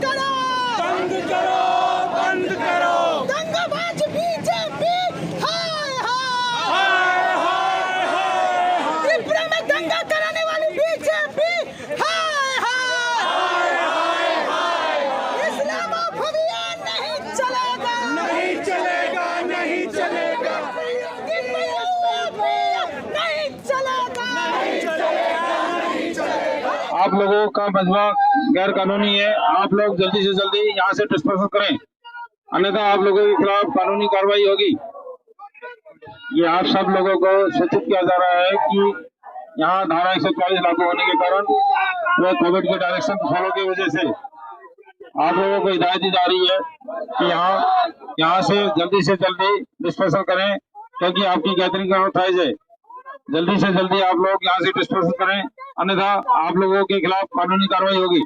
करो, बंद करो, बंद करो। दंगाबाज बीजेपी, हाय हाय, हाय हाय हाय, त्रिपुरा में दंगा कराने वाली बीजेपी, हाय हाय, हाय हाय, इस्लामोफोबिया नहीं चलेगा, नहीं चलेगा, नहीं चलेगा, नहीं चलेगा, नहीं चलेगा, नहीं चलेगा। आप लोगों का मजमा गैर कानूनी है। आप लोग जल्दी से जल्दी यहाँ से डिस्पर्सल करें, अन्यथा आप लोगों के खिलाफ कानूनी कार्रवाई होगी। ये आप सब लोगों को सूचित किया जा रहा है कि यहाँ धारा 144 लागू होने के कारण वह कोविड के डायरेक्शन फॉलो की वजह से आप लोगों को हिदायत दी जा रही है कि यहाँ से जल्दी डिस्पर्सल करें, क्योंकि आपकी गैदरिंग ऑथराइज है। जल्दी से जल्दी आप लोग यहाँ से डिस्पर्सल करें, अन्यथा आप लोगों के खिलाफ कानूनी कार्रवाई होगी।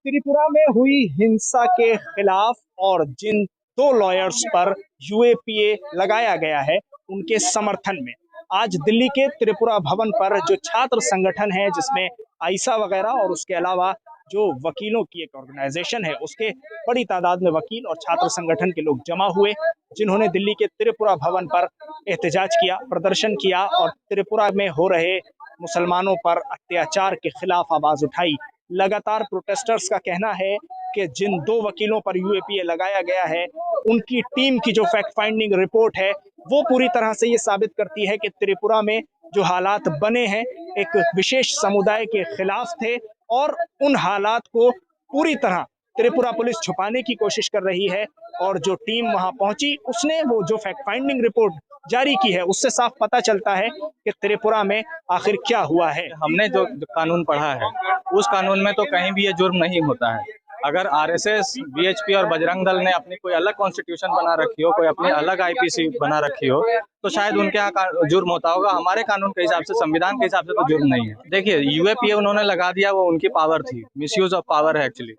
त्रिपुरा में हुई हिंसा के खिलाफ और जिन 2 लॉयर्स पर यूएपीए लगाया गया है उनके समर्थन में आज दिल्ली के त्रिपुरा भवन पर जो छात्र संगठन है, जिसमें आइसा वगैरह और उसके अलावा जो वकीलों की एक ऑर्गेनाइजेशन है, उसके बड़ी तादाद में वकील और छात्र संगठन के लोग जमा हुए, जिन्होंने दिल्ली के त्रिपुरा भवन पर एहतजाज किया, प्रदर्शन किया और त्रिपुरा में हो रहे मुसलमानों पर अत्याचार के खिलाफ आवाज उठाई। लगातार प्रोटेस्टर्स का कहना है कि जिन 2 वकीलों पर यूएपीए लगाया गया है, उनकी टीम की जो फैक्ट फाइंडिंग रिपोर्ट है वो पूरी तरह से ये साबित करती है कि त्रिपुरा में जो हालात बने हैं एक विशेष समुदाय के खिलाफ थे और उन हालात को पूरी तरह त्रिपुरा पुलिस छुपाने की कोशिश कर रही है। और जो टीम वहां पहुंची उसने वो जो फैक्ट फाइंडिंग रिपोर्ट जारी की है, उससे साफ पता चलता है कि त्रिपुरा में आखिर क्या हुआ है। हमने जो कानून पढ़ा है उस कानून में तो कहीं भी ये जुर्म नहीं होता है। अगर आरएसएस, बीएचपी और बजरंग दल ने अपनी कोई अलग कॉन्स्टिट्यूशन बना रखी हो, कोई अपनी अलग आईपीसी बना रखी हो, तो शायद उनके यहाँ जुर्म होता होगा। हमारे कानून के हिसाब से, संविधान के हिसाब से तो जुर्म नहीं है। देखिए, यूएपीए उन्होंने लगा दिया, वो उनकी पावर थी, मिसयूज ऑफ पावर है एक्चुअली।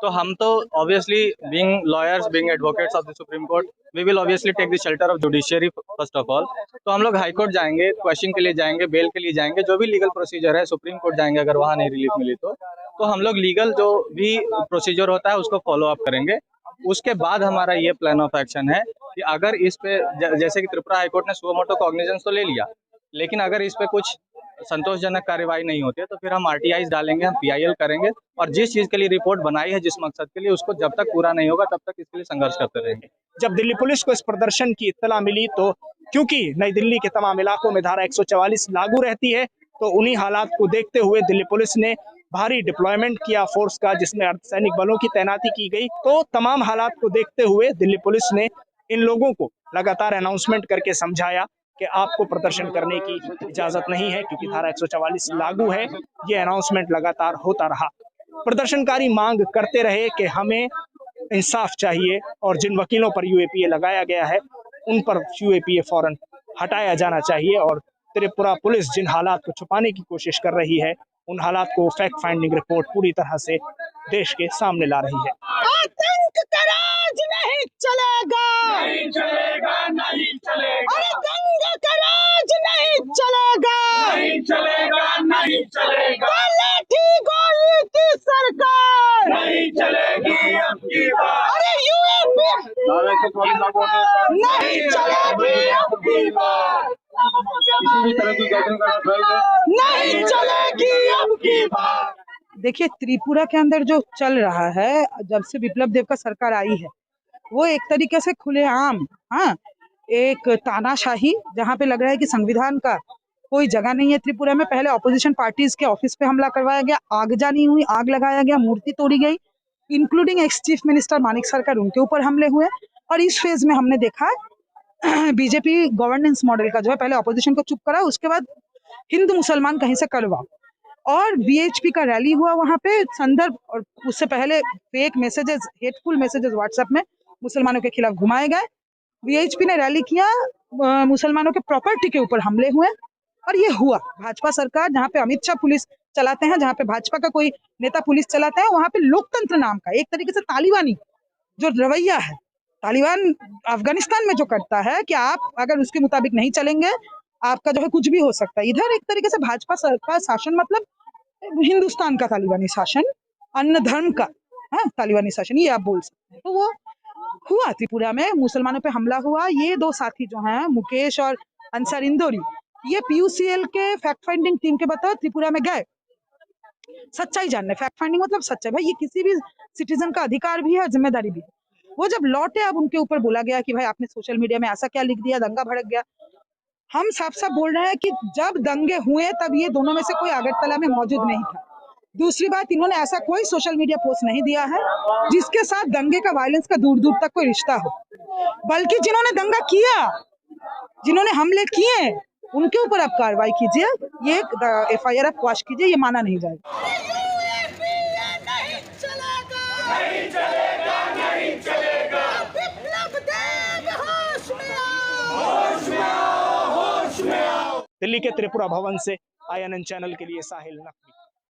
तो हम तो obviously being lawyers, being advocates of the Supreme Court, we will obviously take the shelter of judiciary first of all. तो हम लोग हाई कोर्ट जाएंगे, क्वेश्चन के लिए जाएंगे, बेल के लिए जाएंगे, जो भी लीगल प्रोसीजर है, सुप्रीम कोर्ट जाएंगे अगर वहाँ नहीं रिलीफ मिली तो हम लोग लीगल जो भी प्रोसीजर होता है उसको फॉलो अप करेंगे। उसके बाद हमारा ये प्लान ऑफ एक्शन है कि अगर इस पे जैसे कि त्रिपुरा हाईकोर्ट ने सुओ मोटो कॉग्निजेंस तो ले लिया, लेकिन अगर इस पे कुछ संतोषजनक कार्रवाई नहीं होती है तो फिर हम आरटीआई डालेंगे, हम पीआईएल करेंगे और जिस चीज के लिए रिपोर्ट बनाई है, जिस मकसद के लिए, उसको जब तक पूरा नहीं होगा तब तक इसके लिए संघर्ष करते रहेंगे। जब दिल्ली पुलिस को इस प्रदर्शन की इत्तला मिली तो क्योंकि नई दिल्ली के तमाम इलाकों में धारा 144 लागू रहती है, तो उन्हीं हालात को देखते हुए दिल्ली पुलिस ने भारी डिप्लॉयमेंट किया फोर्स का, जिसमें अर्धसैनिक बलों की तैनाती की गई। तो तमाम हालात को देखते हुए दिल्ली पुलिस ने इन लोगों को लगातार अनाउंसमेंट करके समझाया कि आपको प्रदर्शन करने की इजाजत नहीं है क्योंकि धारा 144 लागू है। ये अनाउंसमेंट लगातार होता रहा। प्रदर्शनकारी मांग करते रहे कि हमें इंसाफ चाहिए और जिन वकीलों पर यूएपीए लगाया गया है उन पर यूएपीए फौरन हटाया जाना चाहिए। और त्रिपुरा पुलिस जिन हालात को छुपाने की कोशिश कर रही है, उन हालात को फैक्ट फाइंडिंग रिपोर्ट पूरी तरह से देश के सामने ला रही है। आतंक का राज नहीं चलेगा, नहीं चलेगा, नहीं चलेगा, अरे दंगा का राज नहीं चलेगा, नहीं चलेगा, नहीं चलेगा, लाठी गोली की सरकार नहीं चलेगी अब की बार, अरे यूएपी धारा 144 लागू होने के कारण नहीं चलेगी अब की बार, किसी भी तरह की गैदरिंग का ऑथराइज है। नहीं चलेगी अब की बार। देखिए, त्रिपुरा के अंदर जो चल रहा है, जब से विप्लव देव का सरकार आई है, वो एक तरीके से खुलेआम, हाँ, एक तानाशाही, जहाँ पे लग रहा है कि संविधान का कोई जगह नहीं है त्रिपुरा में। पहले ऑपोजिशन पार्टीज के ऑफिस पे हमला करवाया गया, आगजनी हुई, आग लगाया गया, मूर्ति तोड़ी गई, including ex chief minister Manik सरकार, उनके ऊपर हमले हुए। और इस फेज में हमने देखा बीजेपी गवर्नेंस मॉडल का जो है, पहले ऑपोजिशन को चुप करा, उसके बाद हिंदू मुसलमान कहीं से करवाओ। और बीएचपी का रैली हुआ वहां पे संदर्भ, और उससे पहले fake messages, hateful messages WhatsApp में मुसलमानों के खिलाफ घुमाए गए। बीएचपी ने रैली किया, मुसलमानों के प्रॉपर्टी के ऊपर हमले हुए और ये हुआ। भाजपा सरकार, जहाँ पे अमित शाह पुलिस चलाते हैं, जहाँ पे भाजपा का कोई नेता पुलिस चलाता है, वहां पे लोकतंत्र नाम का एक तरीके से तालिबानी जो रवैया है, तालिबान अफगानिस्तान में जो करता है कि आप अगर उसके मुताबिक नहीं चलेंगे, आपका जो है कुछ भी हो सकता है। इधर एक तरीके से भाजपा सरकार शासन मतलब हिंदुस्तान का तालिबानी शासन, अन्य धर्म का, हाँ, तालिबानी शासन, ये आप बोल सकते हैं। तो वो हुआ त्रिपुरा में, मुसलमानों पे हमला हुआ। ये दो साथी जो हैं, मुकेश और अंसार इंदौरी, ये PUCL के फैक्ट फाइंडिंग टीम के बताओ त्रिपुरा में गए सच्चाई जानने। फैक्ट फाइंडिंग मतलब सच्चाई, भाई ये किसी भी सिटीजन का अधिकार भी है और जिम्मेदारी भी है। वो जब लौटे, अब उनके ऊपर बोला गया कि भाई आपने सोशल मीडिया में ऐसा क्या लिख दिया, दंगा भड़क गया। हम साफ साफ बोल रहे हैं कि जब दंगे हुए तब ये दोनों में से कोई अगरतला में मौजूद नहीं था। दूसरी बात, इन्होंने ऐसा कोई सोशल मीडिया पोस्ट नहीं दिया है जिसके साथ दंगे का, वायलेंस का दूर दूर तक कोई रिश्ता हो। बल्कि जिन्होंने दंगा किया, जिन्होंने हमले किए, उनके ऊपर आप कार्रवाई कीजिए, ये FIR आप क्वाश कीजिए, ये माना नहीं जाएगा। यूएपी नहीं चलेगा, नहीं चलेगा, नहीं चलेगा। विप्लव देव होश में आओ। होश में आओ, होश में आओ। दिल्ली के त्रिपुरा भवन से INN चैनल के लिए साहिल नकवी।